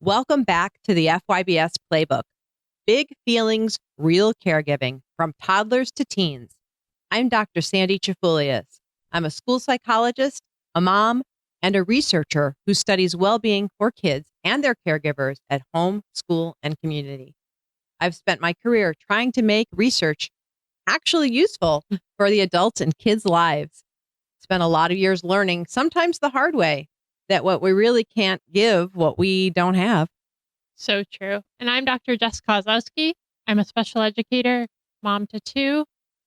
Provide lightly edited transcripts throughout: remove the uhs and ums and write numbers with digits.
Welcome back to the FYBS Playbook. Big feelings, real caregiving, from toddlers to teens. I'm Dr. Sandy Chifulias. I'm a school psychologist, a mom, and a researcher who studies well-being for kids and their caregivers at home, school, and community. I've spent my career trying to make research actually useful for the adults and kids' lives. Spent a lot of years learning, sometimes the hard way, that what we really can't give what we don't have. So true. And I'm Dr. Jess Kozlowski. I'm a special educator, mom to two,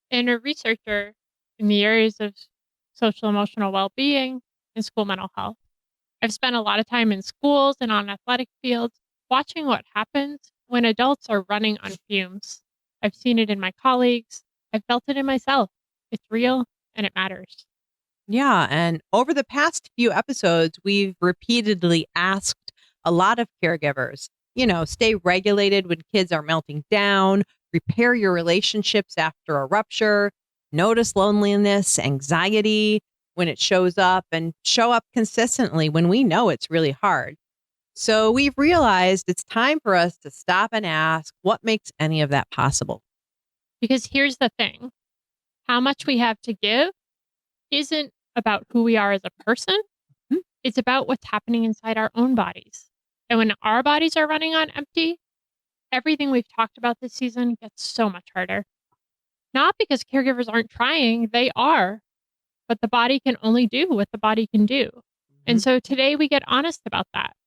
and a researcher in the areas of social emotional well-being and school mental health. I've spent a lot of time in schools and on athletic fields watching what happens when adults are running on fumes. I've seen it in my colleagues. I've felt it in myself. It's real and it matters. Yeah. And over the past few episodes, we've repeatedly asked a lot of caregivers, stay regulated when kids are melting down, repair your relationships after a rupture, notice loneliness, anxiety when it shows up, and show up consistently when we know it's really hard. So we've realized it's time for us to stop and ask what makes any of that possible. Because here's the thing, how much we have to give isn't about who we are as a person. Mhm. It's about what's happening inside our own bodies. And when our bodies are running on empty, everything we've talked about this season gets so much harder. Not because caregivers aren't trying, they are, but the body can only do what the body can do. And Mhm. so today we get honest about that.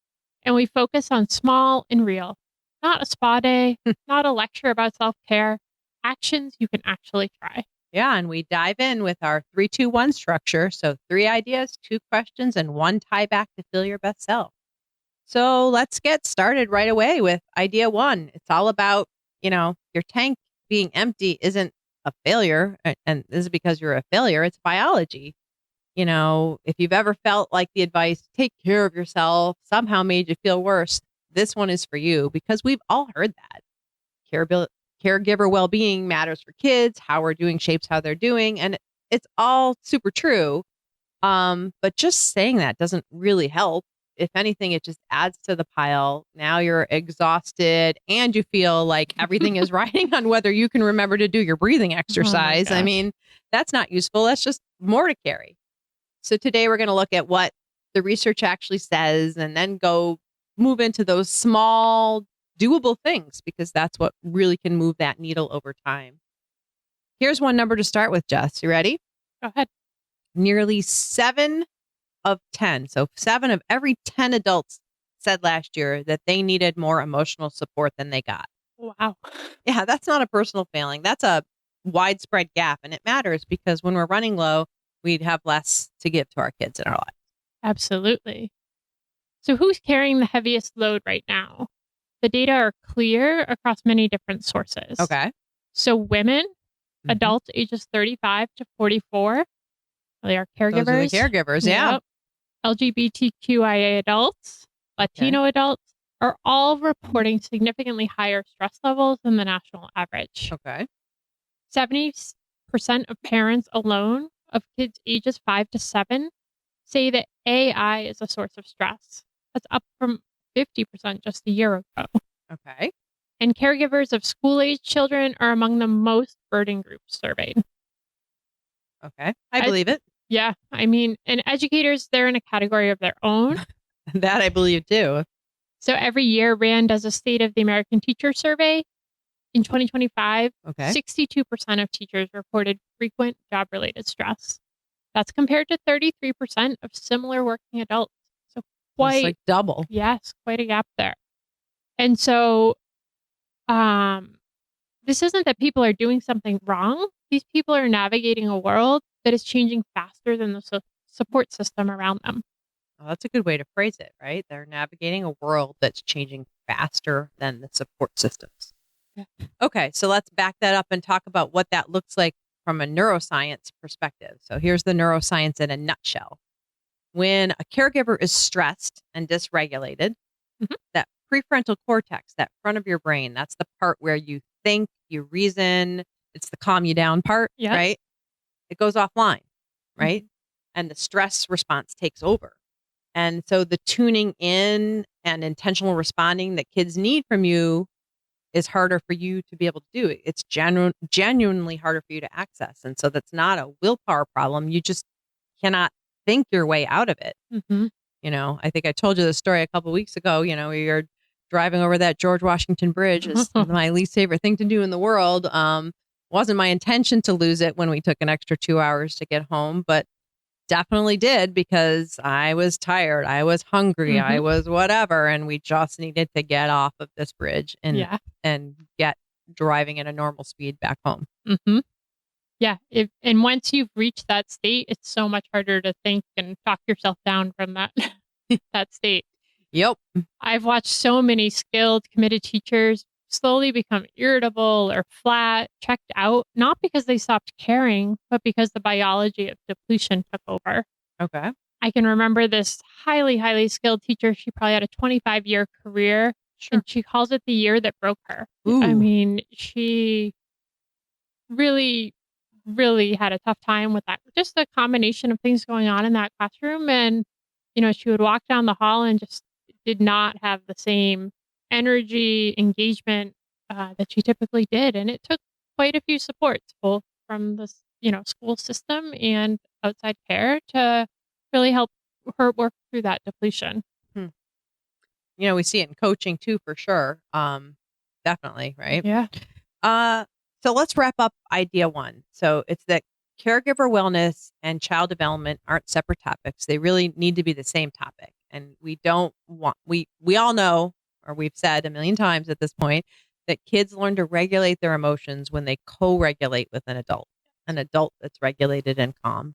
And we focus on small and real, not a spa day, not a lecture about self-care, actions you can actually try. Yeah, and we dive in with our 3-2-1 structure. So 3 ideas, 2 questions, and 1 tie back to feel your best self. So let's get started right away with idea 1. It's all about, your tank being empty isn't a failure. And this is because you're a failure. It's biology. If you've ever felt like the advice, take care of yourself, somehow made you feel worse, this one is for you because we've all heard that. Caregiver well-being matters for kids. How we're doing shapes how they're doing. And it's all super true. But just saying that doesn't really help. If anything, it just adds to the pile. Now you're exhausted and you feel like everything is riding on whether you can remember to do your breathing exercise. I gosh. mean, that's not useful. That's just more to carry. So today we're going to look at what the research actually says and then go move into those small, doable things because that's what really can move that needle over time. Here's one number to start with, Jess. You ready? Go ahead. Nearly 7 of 10. So 7 of every 10 adults said last year that they needed more emotional support than they got. Wow. Yeah, that's not a personal failing. That's a widespread gap. And it matters because when we're running low, we'd have less to give to our kids in our lives. Absolutely. So who's carrying the heaviest load right now? The data are clear across many different sources. Okay. So women, Mhm. adults ages 35 to 44, they are Those are the caregivers. caregivers. Yeah. Yep. LGBTQIA adults, Latino adults are all reporting significantly higher stress levels than the national average. Okay. 70% of parents alone of kids ages 5 to 7 say that AI is a source of stress. That's up from 50% just a year ago. Okay. And caregivers of school-age children are among the most burden groups surveyed. Okay. I believe it. Yeah. I mean, and educators, they're in a category of their own. That I believe too. So every year, RAND does a State of the American Teacher survey. In 2025, Okay. 62% of teachers reported frequent job-related stress. That's compared to 33% of similar working adults. So It's quite, like double. yes, quite a gap there. And so this isn't that people are doing something wrong. These people are navigating a world that is changing faster than the support system around them. Well, that's a good way to phrase it, right? They're navigating a world that's changing faster than the support systems. Yeah. Okay, so let's back that up and talk about what that looks like from a neuroscience perspective. So here's the neuroscience in a nutshell. When a caregiver is stressed and dysregulated, Mhm. that prefrontal cortex, that front of your brain, that's the part where you think, you reason, it's the calm you down part, Yep. right? It goes offline, right? And the stress response takes over. And so the tuning in and intentional responding that kids need from you is harder for you to be able to do. It's genuinely harder for you to access. And so that's not a willpower problem. You just cannot think your way out of it. Mhm. I think I told you the story a couple weeks ago, we were driving over that George Washington Bridge is my least favorite thing to do in the world. Wasn't my intention to lose it when we took an extra 2 hours to get home, but definitely did because I was tired. I was hungry. I Mhm. was whatever. And we just needed to get off of this bridge Yeah. and get driving at a normal speed back home. Mhm. Yeah, and once you've reached that state, it's so much harder to think and talk yourself down from that that state. Yep. I've watched so many skilled, committed teachers slowly become irritable or flat, checked out, not because they stopped caring, but because the biology of depletion took over. Okay. I can remember this highly, highly skilled teacher. She probably had a 25-year career, Sure. and she calls it the year that broke her. I Ooh. mean, she really, really had a tough time with that. Just a combination of things going on in that classroom. And, she would walk down the hall and just did not have the same energy, engagement that she typically did. And it took quite a few supports, both from the, school system and outside care to really help her work through that depletion. Hmm. We see it in coaching too, for sure. Definitely. Right. Yeah. Uh, so let's wrap up idea one. So it's that caregiver wellness and child development aren't separate topics. They really need to be the same topic. And we don't want, we all know, or we've said a million times at this point, that kids learn to regulate their emotions when they co-regulate with an adult that's regulated and calm.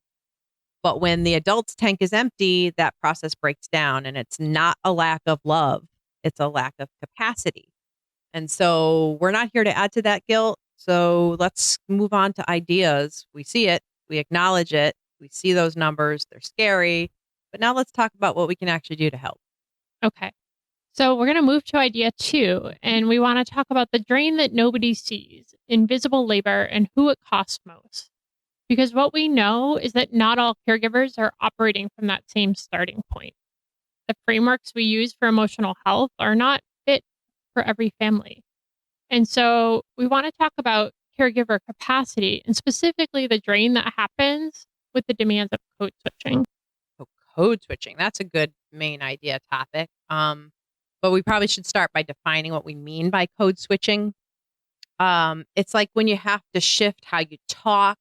But when the adult's tank is empty, that process breaks down and it's not a lack of love. It's a lack of capacity. And so we're not here to add to that guilt. So let's move on to ideas. We see it, we acknowledge it, we see those numbers, they're scary. But now let's talk about what we can actually do to help. Okay. So we're going to move to idea two, and we want to talk about the drain that nobody sees, invisible labor, and who it costs most. Because what we know is that not all caregivers are operating from that same starting point. The frameworks we use for emotional health are not fit for every family. And so we want to talk about caregiver capacity and specifically the drain that happens with the demands of code switching. So code switching, that's a good main idea topic. But we probably should start by defining what we mean by code switching. It's like when you have to shift how you talk,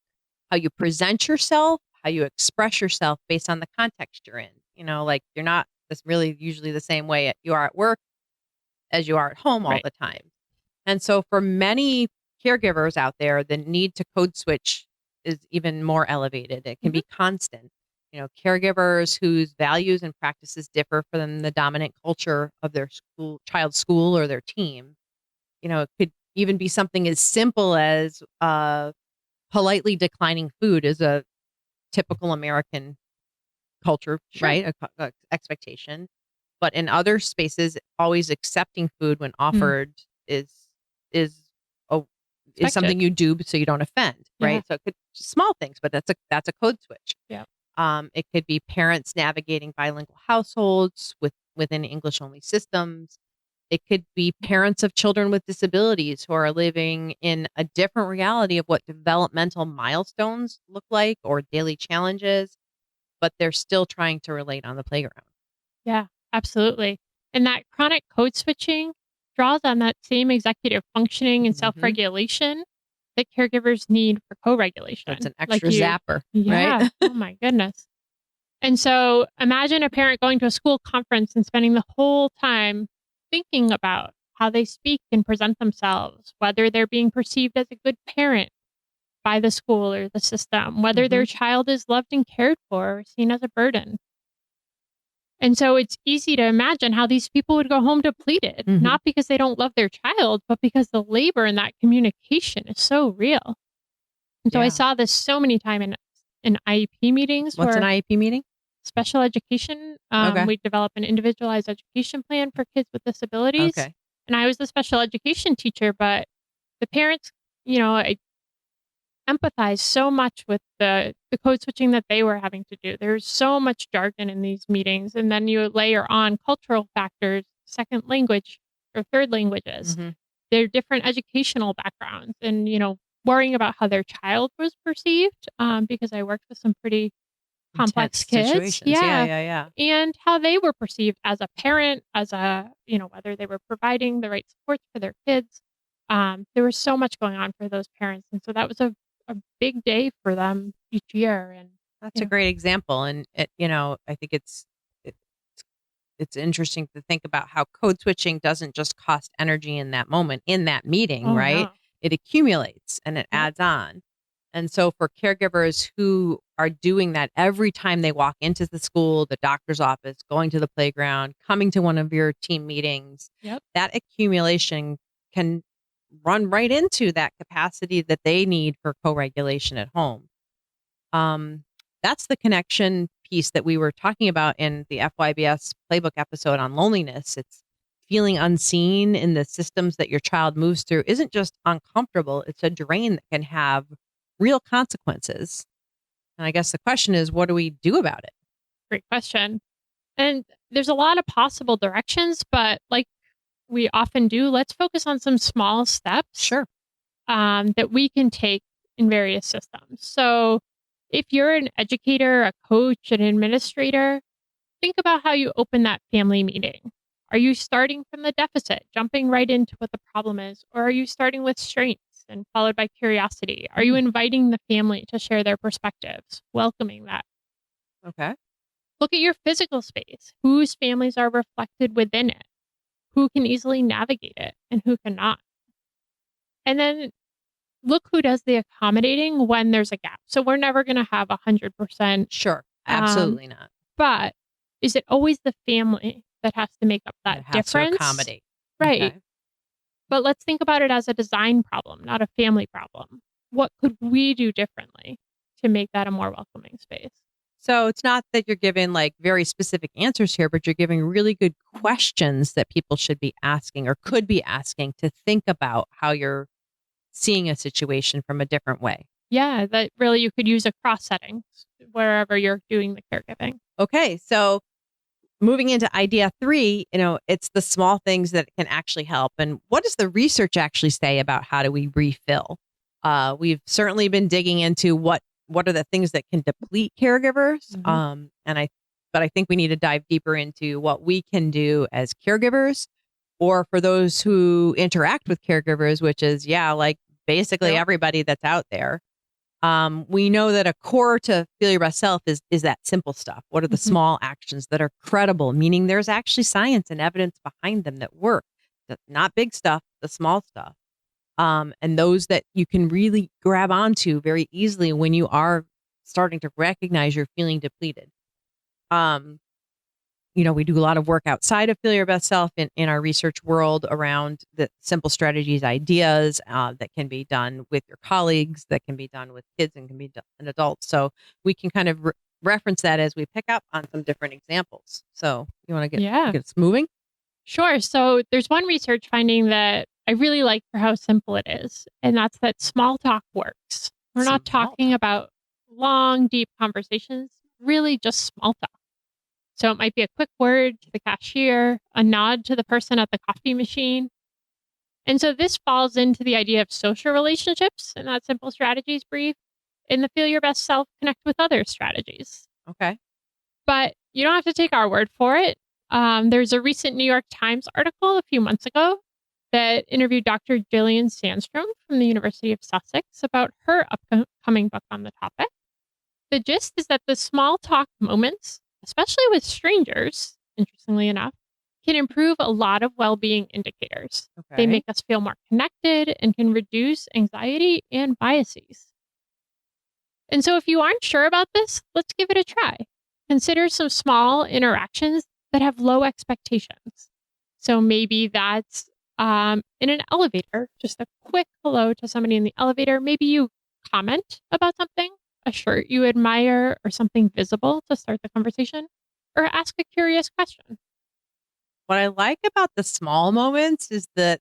how you present yourself, how you express yourself based on the context you're in. Like you're not this really usually the same way you are at work as you are at home all Right. the time. And so for many caregivers out there, the need to code switch is even more elevated. It can Hmm. be constant. Caregivers whose values and practices differ from the dominant culture of their child's school or their team. It could even be something as simple as politely declining food is a typical American culture, Sure. right? A expectation. But in other spaces, always accepting food when Mm. offered is is a is Expected. something you do so you don't offend, Yeah. right? So it could small things, but that's a code switch. Yeah. It could be parents navigating bilingual households within English only systems. It could be parents of children with disabilities who are living in a different reality of what developmental milestones look like or daily challenges, but they're still trying to relate on the playground. Yeah, absolutely. And that chronic code switching draws on that same executive functioning and self Mhm. regulation that caregivers need for co That's regulation. an extra You, zapper, right? yeah. Oh my goodness. And so imagine a parent going to a school conference and spending the whole time thinking about how they speak and present themselves, whether they're being perceived as a good parent by the school or the system, whether Mhm. their child is loved and cared for or seen as a burden. And so it's easy to imagine how these people would go home depleted, Mhm. not because they don't love their child, but because the labor in that communication is so real. And so I Yeah. saw this so many times in IEP meetings What's an where IEP meeting? special education, Okay. we develop an individualized education plan for kids with disabilities. Okay. And I was the special education teacher, but the parents, you know, empathize so much with the code switching that they were having to do. There's so much jargon in these meetings, and then you layer on cultural factors, second language or third languages, Hmm. their different educational backgrounds, and worrying about how their child was perceived. Because I worked with some pretty complex Intense kids, situations. Yeah, yeah, yeah, yeah. and how they were perceived as a parent, as a whether they were providing the right supports for their kids. There was so much going on for those parents, and so that was a big day for them each year, and That's you a know, great example, and I think it's it's interesting to think about how code switching doesn't just cost energy in that moment, in that meeting, oh right? no, It accumulates and it yep, adds on. And so for caregivers who are doing that every time they walk into the school, the doctor's office, going to the playground, coming to one of your team meetings, yep, that accumulation can run right into that capacity that they need for co-regulation at home. Um, that's the connection piece that we were talking about in the FYBS playbook episode on loneliness. It's feeling unseen in the systems that your child moves through isn't just uncomfortable, it's a drain that can have real consequences. And I guess the question is, what do we do about it? great question. And there's a lot of possible directions, but like we often do, let's focus on some small steps Sure. that we can take in various systems. So, if you're an educator, a coach, an administrator, think about how you open that family meeting. Are you starting from the deficit, jumping right into what the problem is? Or are you starting with strengths and followed by curiosity? Are you Mm, inviting the family to share their perspectives, welcoming that? okay. Look at your physical space. Whose families are reflected within it? Who can easily navigate it and who cannot? And then look who does the accommodating when there's a gap. So we're never going to have 100%. Sure. Um, Absolutely not. but is it always the family that has to make up that That has to difference? accommodate. Right. Okay. But let's think about it as a design problem, not a family problem. What could we do differently to make that a more welcoming space? So it's not that you're giving like very specific answers here, but you're giving really good questions that people should be asking or could be asking to think about how you're seeing a situation from a different way. Yeah, that really you could use across settings wherever you're doing the caregiving. Okay. So moving into idea three, it's the small things that can actually help. And what does the research actually say about how do we refill? We've certainly been digging into what are the things that can deplete caregivers. Hmm. But I think we need to dive deeper into what we can do as caregivers or for those who interact with caregivers, which is, yeah, like basically Yep. everybody that's out there. We know that a core to feel your best self is that simple stuff. What are the Hmm. small actions that are credible, meaning there's actually science and evidence behind them that work? Not big stuff, the small stuff. And those that you can really grab onto very easily when you are starting to recognize you're feeling depleted. Um, we do a lot of work outside of Feel Your Best Self in our research world around the simple strategies, ideas that can be done with your colleagues, that can be done with kids, and can be done in adults. So we can kind of reference that as we pick up on some different examples. So you want to Yeah. get us moving? Sure. So there's one research finding that I really like for how simple it is, and that's that small talk works. We're not Small talking talk. about long, deep conversations, really just small talk. So it might be a quick word to the cashier, a nod to the person at the coffee machine. And so this falls into the idea of social relationships and that simple strategies brief in the feel your best self connect with others strategies. Okay. But you don't have to take our word for it. There's a recent New York Times article a few months ago that interviewed Dr. Gillian Sandstrom from the University of Sussex about her upcoming book on the topic. The gist is that the small talk moments, especially with strangers, interestingly enough, can improve a lot of well being indicators. They Okay. make us feel more connected and can reduce anxiety and biases. And so, if you aren't sure about this, let's give it a try. Consider some small interactions that have low expectations. So, maybe that's in an elevator, just a quick hello to somebody in the elevator. Maybe you comment about something, a shirt you admire, or something visible to start the conversation, or ask a curious question. What I like about the small moments is that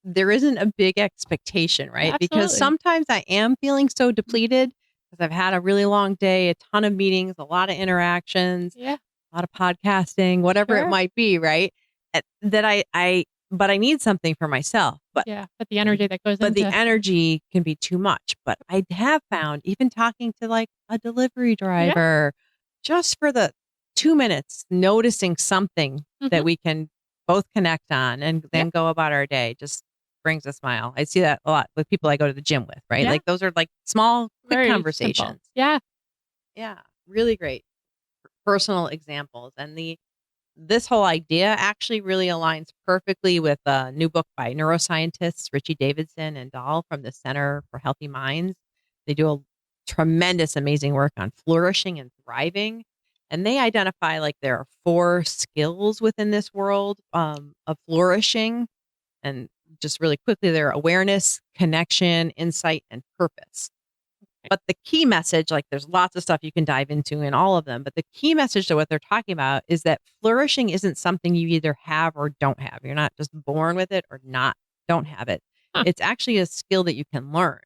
there isn't a big expectation, right? Because Absolutely. sometimes I am feeling so depleted because I've had a really long day, a ton of meetings, a lot of interactions, Yeah, a lot of podcasting, whatever it sure. might be, right? That but I need something for myself. Yeah, but the energy that goes But the into energy can be too much. But I have found even talking to like a delivery yeah, driver, just for the 2 minutes, noticing something mhm, that we can both connect on and yeah, then go about our day just brings a smile. I see that a lot with people I go to the gym with, right? yeah, Like those are like small, quick very simple. conversations. Yeah, Yeah, really great personal examples. And this whole idea actually really aligns perfectly with a new book by neuroscientists Richie Davidson and Dahl from the Center for Healthy Minds. They do a tremendous, amazing work on flourishing and thriving. And they identify like there are 4 skills within this world of flourishing. And just really quickly, they're awareness, connection, insight, and purpose. But the key message, like there's lots of stuff you can dive into in all of them, but the key message to what they're talking about is that flourishing isn't something you either have or don't have. You're not just born with it or not, don't have it. huh, It's actually a skill that you can learn.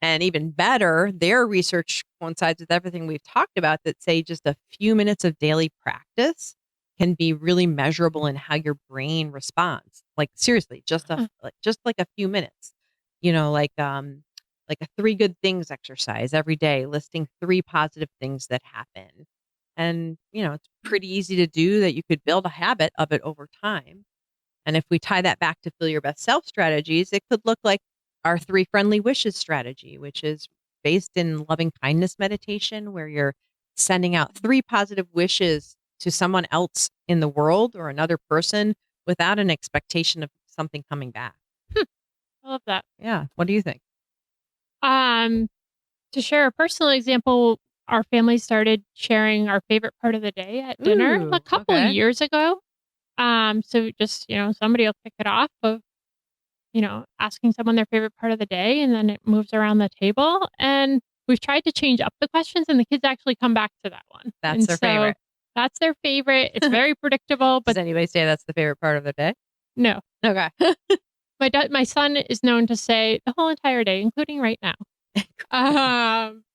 And even better, their research coincides with everything we've talked about that say just a few minutes of daily practice can be really measurable in how your brain responds. Like seriously, huh, just like a few minutes. You know, like a 3 good things exercise every day, listing 3 positive things that happen. And, it's pretty easy to do that you could build a habit of it over time. And if we tie that back to feel your best self strategies, it could look like our 3 friendly wishes strategy, which is based in loving kindness meditation, where you're sending out 3 positive wishes to someone else in the world or another person without an expectation of something coming back. I love that. Yeah. What do you think? Um, to share a personal example, our family started sharing our favorite part of the day at dinner a Ooh, couple okay. years ago. So just, somebody will kick it off of, asking someone their favorite part of the day, and then it moves around the table. And we've tried to change up the questions, and the kids actually come back to that one. That's And their so favorite. that's their favorite. It's very predictable, Does but anybody say that's the favorite part of the day? no. Okay. My son is known to say the whole entire day, including right now.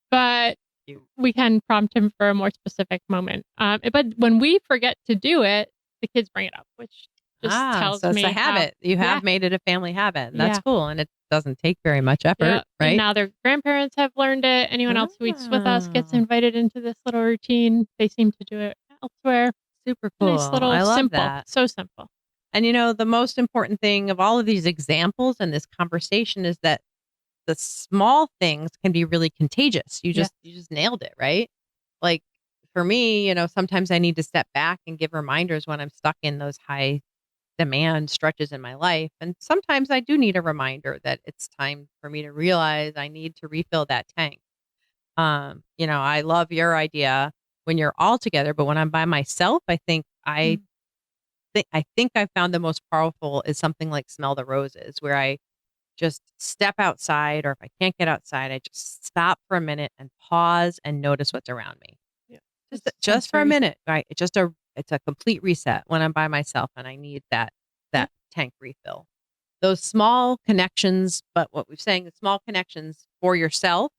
But You we can prompt him for a more specific moment. But when we forget to do it, the kids bring it up, which just tells so it's a me how habit. You yeah, have made it a family habit, and that's yeah, cool, and it doesn't take very much yeah. effort, And right? now their grandparents have learned it. Anyone else who eats with us gets Oh, invited into this little routine. They seem to do it elsewhere. super A nice cool. little I love simple, that. so simple. And, the most important thing of all of these examples and this conversation is that the small things can be really contagious. You Yeah, just nailed it, right? Like, for me, sometimes I need to step back and give reminders when I'm stuck in those high demand stretches in my life. And sometimes I do need a reminder that it's time for me to realize I need to refill that tank. I love your idea when you're all together, but when I'm by myself, I think mm, I found the most powerful is something like smell the roses, where I just step outside, or if I can't get outside, I just stop for a minute and pause and notice what's around me. yeah. Just It's just for a sensory. minute, right? It's a complete reset when I'm by myself and I need Yeah, that tank refill. Those small connections, but what we're saying, the small connections for yourself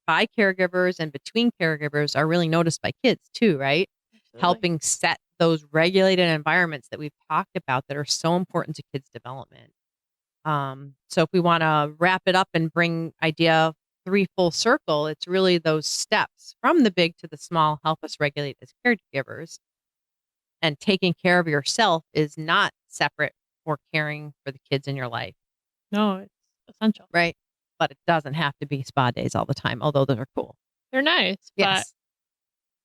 by caregivers and between caregivers are really noticed by kids too, right? absolutely. Helping set those regulated environments that we've talked about that are so important to kids' development. So if we want to wrap it up and bring idea 3 full circle, it's really those steps from the big to the small help us regulate as caregivers. And taking care of yourself is not separate or caring for the kids in your life, No, it's essential. right? But it doesn't have to be spa days all the time, although those are cool. They're nice, but Yes,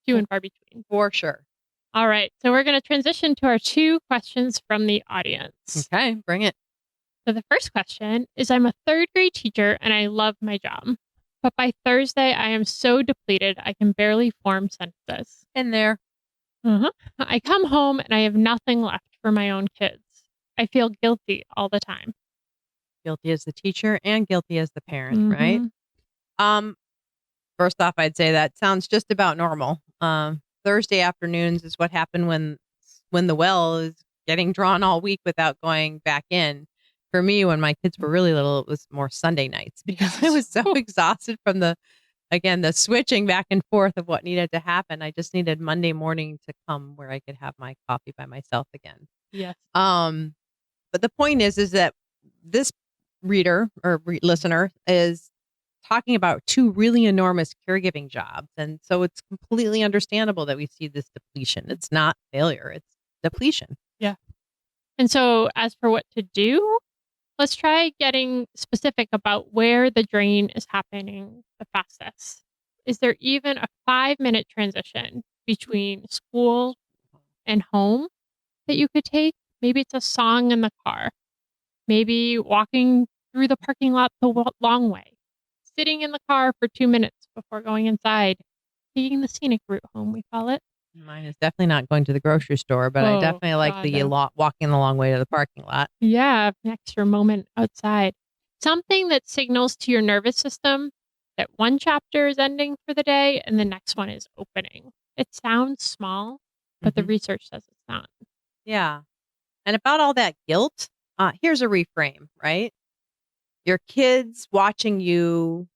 few for and far between. for sure. All right. So we're going to transition to our 2 questions from the audience. Okay, bring it. So the first question is, I'm a third grade teacher and I love my job. But by Thursday, I am so depleted, I can barely form sentences. In there. I come home and I have nothing left for my own kids. I feel guilty all the time. Guilty as the teacher and guilty as the parent, right? Hmm. Um, First off, I'd say that sounds just about normal. Thursday afternoons is what happened when the well is getting drawn all week without going back in. For me, when my kids were really little, it was more Sunday nights because I was so exhausted from the switching back and forth of what needed to happen. I just needed Monday morning to come where I could have my coffee by myself again. Yes. But the point is that this reader or listener is talking about two really enormous caregiving jobs. And so it's completely understandable that we see this depletion. It's not failure, it's depletion. Yeah. And so, as for what to do, let's try getting specific about where the drain is happening the fastest. Is there even a 5-minute transition between school and home that you could take? Maybe it's a song in the car. Maybe walking through the parking lot the long way. Sitting in the car for 2 minutes before going inside. Taking the scenic route home, we call it. Mine is definitely not going to the grocery store, but I Oh, definitely like God, the no. walking the long way to the parking lot. Yeah, an extra moment outside. Something that signals to your nervous system that one chapter is ending for the day and the next one is opening. It sounds small, but the Mhm. research says it's not. Yeah. And about all that guilt, here's a reframe, right? Your kids watching you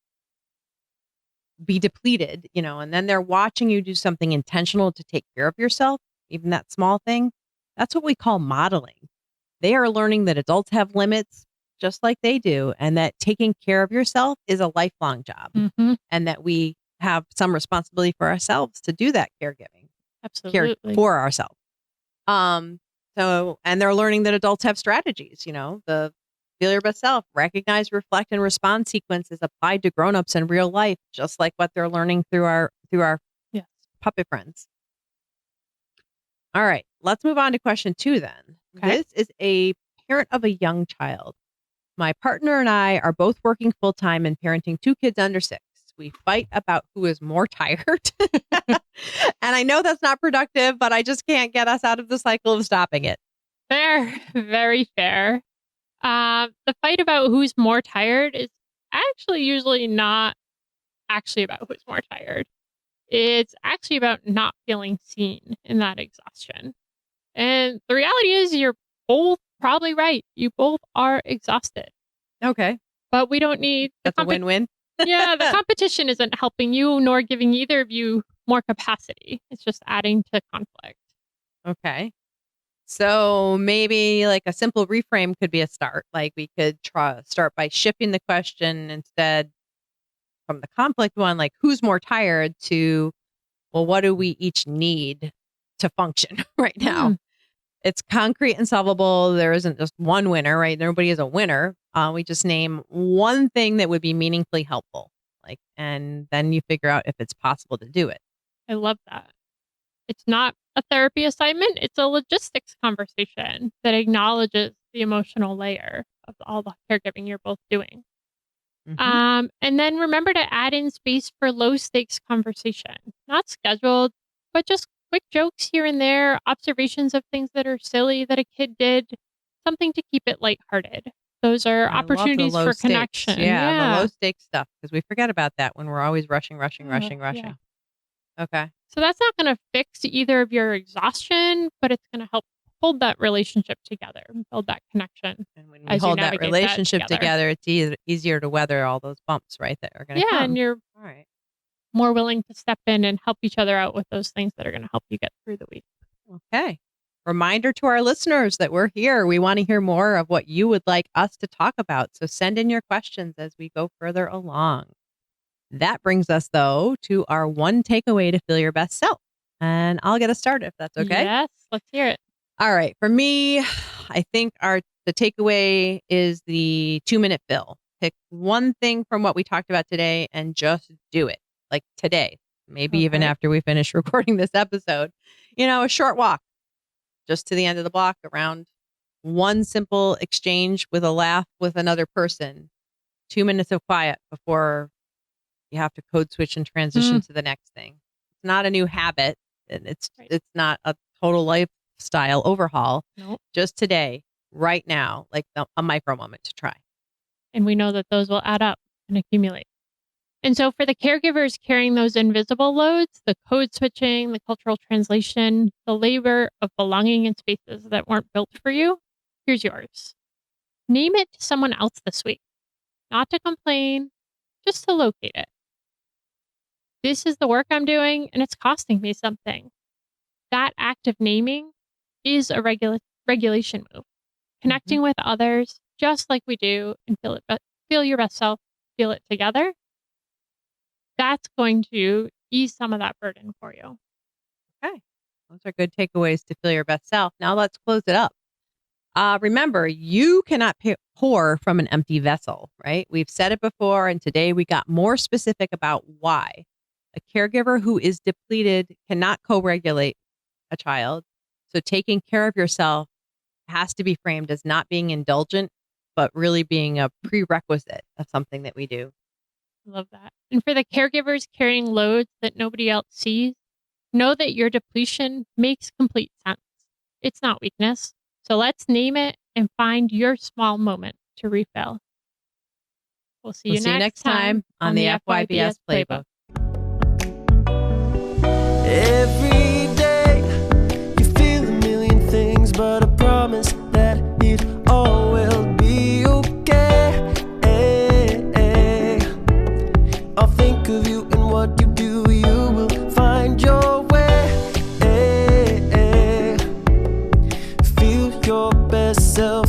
be depleted, and then they're watching you do something intentional to take care of yourself, even that small thing. That's what we call modeling. They are learning that adults have limits just like they do, and that taking care of yourself is a lifelong job, Mhm. and that we have some responsibility for ourselves to do that caregiving, care Absolutely. for ourselves. Um, and they're learning that adults have strategies, the feel your best self, recognize, reflect, and respond sequences applied to grown-ups in real life, just like what they're learning through our Yes. puppet friends. All right, let's move on to question 2 then. Okay. This is a parent of a young child. My partner and I are both working full time and parenting 2 kids under 6. We fight about who is more tired. And I know that's not productive, but I just can't get us out of the cycle of stopping it. Fair. Very fair. The fight about who's more tired is actually usually not actually about who's more tired. It's actually about not feeling seen in that exhaustion. And the reality is, you're both probably right. You both are exhausted, Okay. but we don't need That's a win-win. Yeah, the competition isn't helping you nor giving either of you more capacity. It's just adding to conflict. Okay. So maybe like a simple reframe could be a start. Like we could start by shifting the question instead from the conflict one, like who's more tired, to, well, what do we each need to function right now? Mm, It's concrete and solvable. There isn't just one winner, right? Nobody is a winner. We just name one thing that would be meaningfully helpful. And then you figure out if it's possible to do it. I love that. It's not a therapy assignment, it's a logistics conversation that acknowledges the emotional layer of all the caregiving you're both doing. Hmm. And then remember to add in space for low stakes conversation, not scheduled, but just quick jokes here and there, observations of things that are silly that a kid did, something to keep it lighthearted. Those are I love the opportunities low for stakes. connection. Yeah, the low Yeah. stakes stuff because we forget about that when we're always rushing, rushing, rushing, Yeah. rushing. Okay. So that's not going to fix either of your exhaustion, but it's going to help hold that relationship together and build that connection And when we as you hold that navigate that relationship together. together, it's easier to weather all those bumps, right, that are going to Yeah. And come. you're All right. more willing to step in and help each other out with those things that are going to help you get through the week. Okay. Reminder to our listeners that we're here. We want to hear more of what you would like us to talk about. So send in your questions as we go further along. That brings us, though, to our one takeaway to feel your best self. And I'll get us started if that's okay. Yes, let's hear it. All right. For me, I think the takeaway is the 2-minute fill. Pick one thing from what we talked about today and just do it. Like today, maybe even Okay. after we finish recording this episode. A short walk just to the end of the block, around one simple exchange with a laugh with another person, 2 minutes of quiet before you have to code switch and transition Mm, to the next thing. It's not a new habit, and it's right. it's not a total lifestyle overhaul. Nope. Just today, right now, like a micro moment to try. And we know that those will add up and accumulate. And so for the caregivers carrying those invisible loads, the code switching, the cultural translation, the labor of belonging in spaces that weren't built for you, here's yours. Name it to someone else this week, not to complain, just to locate it. This is the work I'm doing and it's costing me something. That act of naming is a regulation move. Mhm. Connecting with others, just like we do and feel your best self, feel it together. That's going to ease some of that burden for you. Okay. Those are good takeaways to feel your best self. Now let's close it up. Remember, you cannot pour from an empty vessel, right? We've said it before, and today we got more specific about why. A caregiver who is depleted cannot co regulate a child. So taking care of yourself has to be framed as not being indulgent, but really being a prerequisite of something that we do. Love that. And for the caregivers carrying loads that nobody else sees, know that your depletion makes complete sense. It's not weakness. So let's name it and find your small moment to refill. We'll see We'll you see you next next time time on on the the FYBS FYBS Playbook. Playbook. Every day you feel a million things, but I promise that it all will be okay. I'll think of you and what you do, you will find your way. Feel your best self.